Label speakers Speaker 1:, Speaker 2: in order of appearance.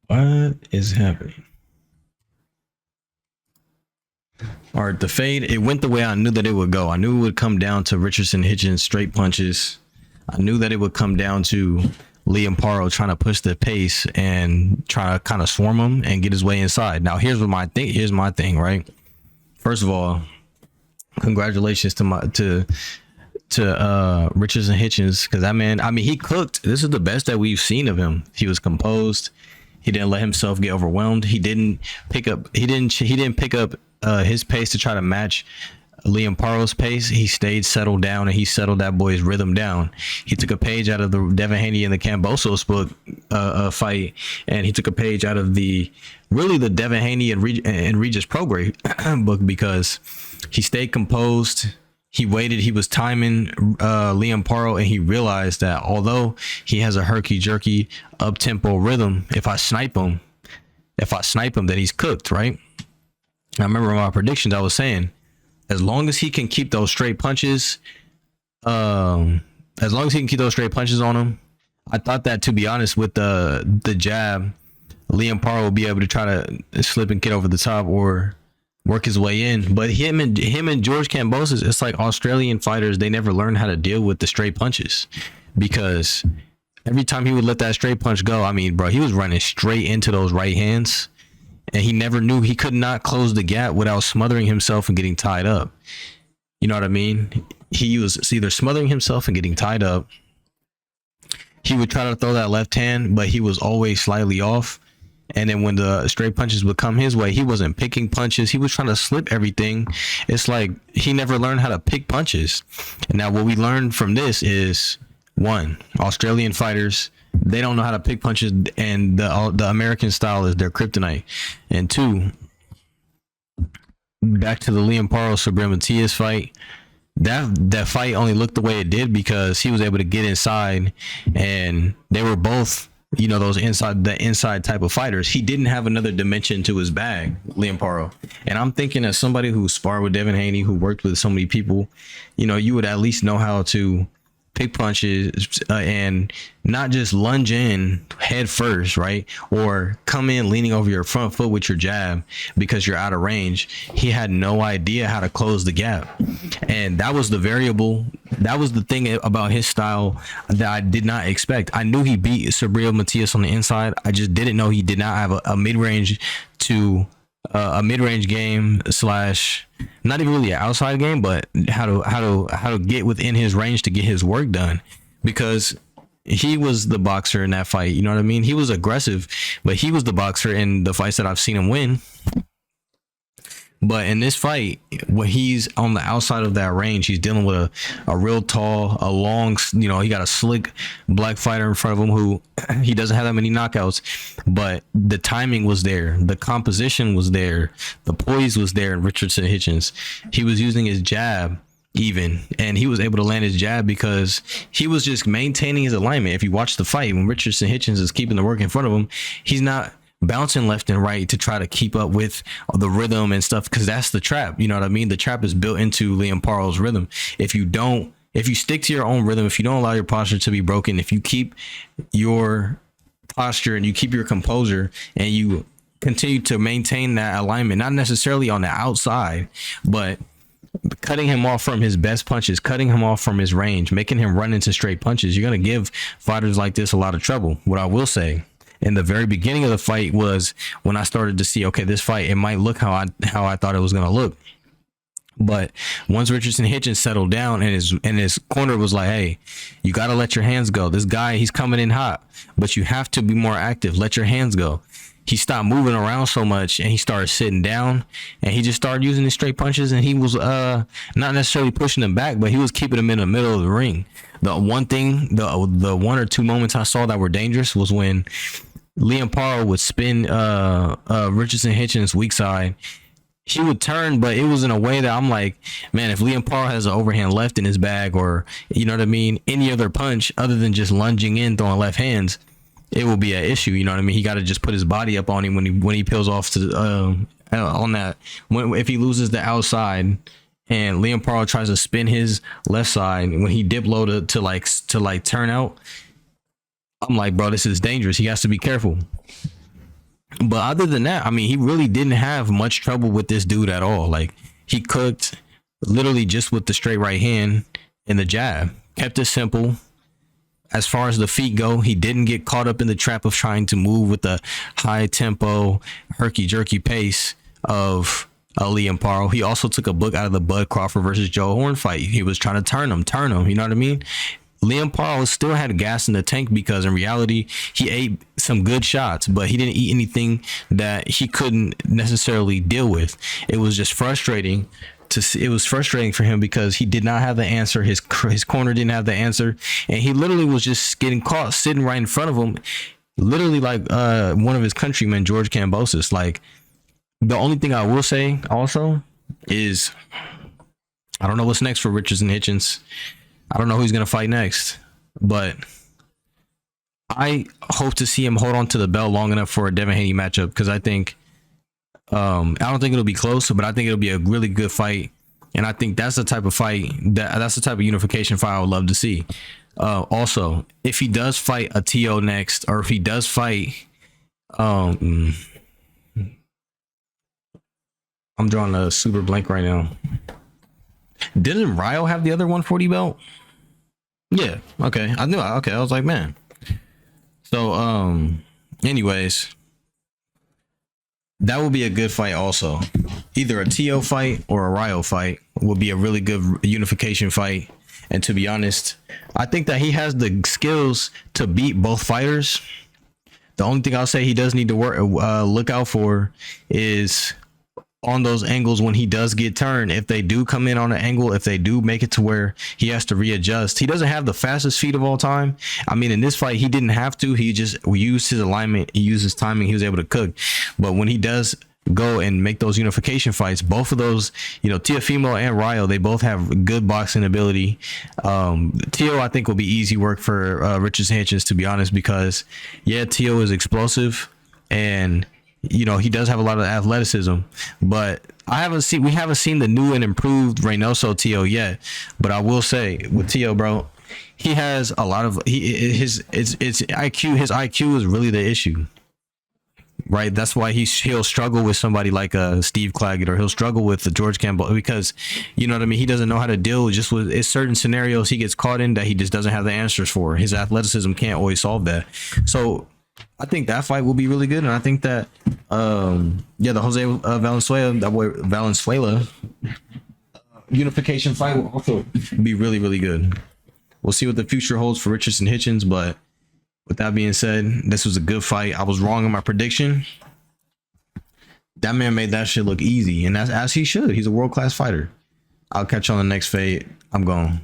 Speaker 1: What is happening? All right, the fade, it went the way I knew that it would go. I knew it would come down to Richardson Hitchens straight punches. I knew that it would come down to Liam Paro trying to push the pace and try to kind of swarm him and get his way inside. Now, here's my thing, right? First of all, congratulations to Richardson Hitchens, because that man, I mean, he cooked. This is the best that we've seen of him. He was composed. He didn't let himself get overwhelmed. He didn't pick up his pace to try to match Liam Paro's pace. He stayed settled down and he settled that boy's rhythm down. He took a page out of the Devin Haney and the Cambosos book fight, and he took a page out of the Devin Haney and Regis Prograis book, because he stayed composed. He waited. He was timing Liam Paro, and he realized that although he has a herky jerky up tempo rhythm, if I snipe him, then he's cooked, right? I remember my predictions. I was saying, as long as he can keep those straight punches, on him, I thought that, to be honest, with the jab, Liam Paro will be able to try to slip and get over the top or work his way in. But him and George Kambosos, it's like Australian fighters, they never learned how to deal with the straight punches, because every time he would let that straight punch go, I mean, bro, he was running straight into those right hands, and he never knew, he could not close the gap without smothering himself and getting tied up. You know what I mean? He was either smothering himself and getting tied up. He would try to throw that left hand, but he was always slightly off. And then when the straight punches would come his way, he wasn't picking punches. He was trying to slip everything. It's like he never learned how to pick punches. And now what we learned from this is, one, Australian fighters, they don't know how to pick punches, and the American style is their kryptonite. And two, back to the Liam Paro Sabrina Matias fight. That fight only looked the way it did because he was able to get inside, and they were both, those inside type of fighters. He didn't have another dimension to his bag, Liam Paro. And I'm thinking, as somebody who sparred with Devin Haney, who worked with so many people, you would at least know how to pick punches and not just lunge in head first, right? Or come in leaning over your front foot with your jab because you're out of range. He had no idea how to close the gap. And that was the variable. That was the thing about his style that I did not expect. I knew he beat Sabrina Matias on the inside. I just didn't know he did not have a mid-range game slash, not even really an outside game, but how to get within his range to get his work done, because he was the boxer in that fight. You know what I mean? He was aggressive, but he was the boxer in the fights that I've seen him win. But in this fight, when he's on the outside of that range, he's dealing with a real tall, a long, he got a slick black fighter in front of him who he doesn't have that many knockouts, but the timing was there. The composition was there. The poise was there in Richardson Hitchens. He was using his jab even, and he was able to land his jab because he was just maintaining his alignment. If you watch the fight, when Richardson Hitchens is keeping the work in front of him, he's not bouncing left and right to try to keep up with the rhythm and stuff, because that's the trap. You know what I mean? The trap is built into Liam Paro's rhythm. If you stick to your own rhythm, if you don't allow your posture to be broken, if you keep your posture and you keep your composure and you continue to maintain that alignment, not necessarily on the outside, but cutting him off from his best punches, cutting him off from his range, making him run into straight punches, you're going to give fighters like this a lot of trouble. What I will say, in the very beginning of the fight was when I started to see, okay, this fight, it might look how I thought it was going to look. But once Richardson Hitchens settled down and his corner was like, hey, you got to let your hands go. This guy, he's coming in hot, but you have to be more active. Let your hands go. He stopped moving around so much and he started sitting down, and he just started using his straight punches, and he was not necessarily pushing them back, but he was keeping them in the middle of the ring. The one thing, the one or two moments I saw that were dangerous was when Liam Paro would spin Richardson Hitchens' weak side. He would turn, but it was in a way that I'm like, man, if Liam Paro has an overhand left in his bag, or, you know what I mean, any other punch other than just lunging in, throwing left hands, it will be an issue. You know what I mean? He got to just put his body up on him when he peels off to on that. If he loses the outside and Liam Paro tries to spin his left side, when he dip low to turn out, I'm like, bro, this is dangerous. He has to be careful. But other than that, I mean, he really didn't have much trouble with this dude at all. Like, he cooked literally just with the straight right hand and the jab. Kept it simple. As far as the feet go, he didn't get caught up in the trap of trying to move with the high tempo, herky jerky pace of Liam Paro. He also took a book out of the Bud Crawford versus Joe Horn fight. He was trying to turn him. You know what I mean? Liam Paro still had gas in the tank because in reality, he ate some good shots, but he didn't eat anything that he couldn't necessarily deal with. It was just frustrating to see. It was frustrating for him because he did not have the answer. His corner didn't have the answer, and he literally was just getting caught sitting right in front of him, literally like one of his countrymen, George Kambosos. Like, the only thing I will say also is I don't know what's next for Richardson Hitchens. I don't know who he's going to fight next, but I hope to see him hold on to the belt long enough for a Devin Haney matchup, because I think I don't think it'll be close, but I think it'll be a really good fight, and I think that's the type of fight that's the type of unification fight I would love to see. Also, if he does fight a TO next, or if he does fight, I'm drawing a super blank right now. Didn't Ryo have the other 140 belt? Yeah. Okay. I knew. Okay. I was like, man. So, anyways, that would be a good fight also. Either a TO fight or a Ryo fight would be a really good unification fight. And to be honest, I think that he has the skills to beat both fighters. The only thing I'll say he does need to look out for is on those angles when he does get turned. If they do come in on an angle, if they do make it to where he has to readjust, he doesn't have the fastest feet of all time. I mean, in this fight, he didn't have to. He just used his alignment. He used his timing. He was able to cook. But when he does go and make those unification fights, both of those, you know, Teofimo and Ryo, they both have good boxing ability. Teo, I think, will be easy work for Richardson Hitchens, to be honest, because yeah, Teo is explosive, and you know, he does have a lot of athleticism, but we haven't seen the new and improved Reynoso Teo yet. But I will say with Teo, bro, he has a lot of his IQ. His IQ is really the issue, right? That's why he'll struggle with somebody like Steve Claggett, or he'll struggle with the George Campbell, because, you know what I mean, he doesn't know how to deal just with certain scenarios he gets caught in that he just doesn't have the answers for. His athleticism can't always solve that. So I think that fight will be really good, and I think that the Jose Valenzuela unification fight will also be really, really good. We'll see what the future holds for Richardson Hitchens, but with that being said, this was a good fight. I was wrong in my prediction. That man made that shit look easy, and that's as he should. He's a world-class fighter. I'll catch you on the next fight. I'm gone.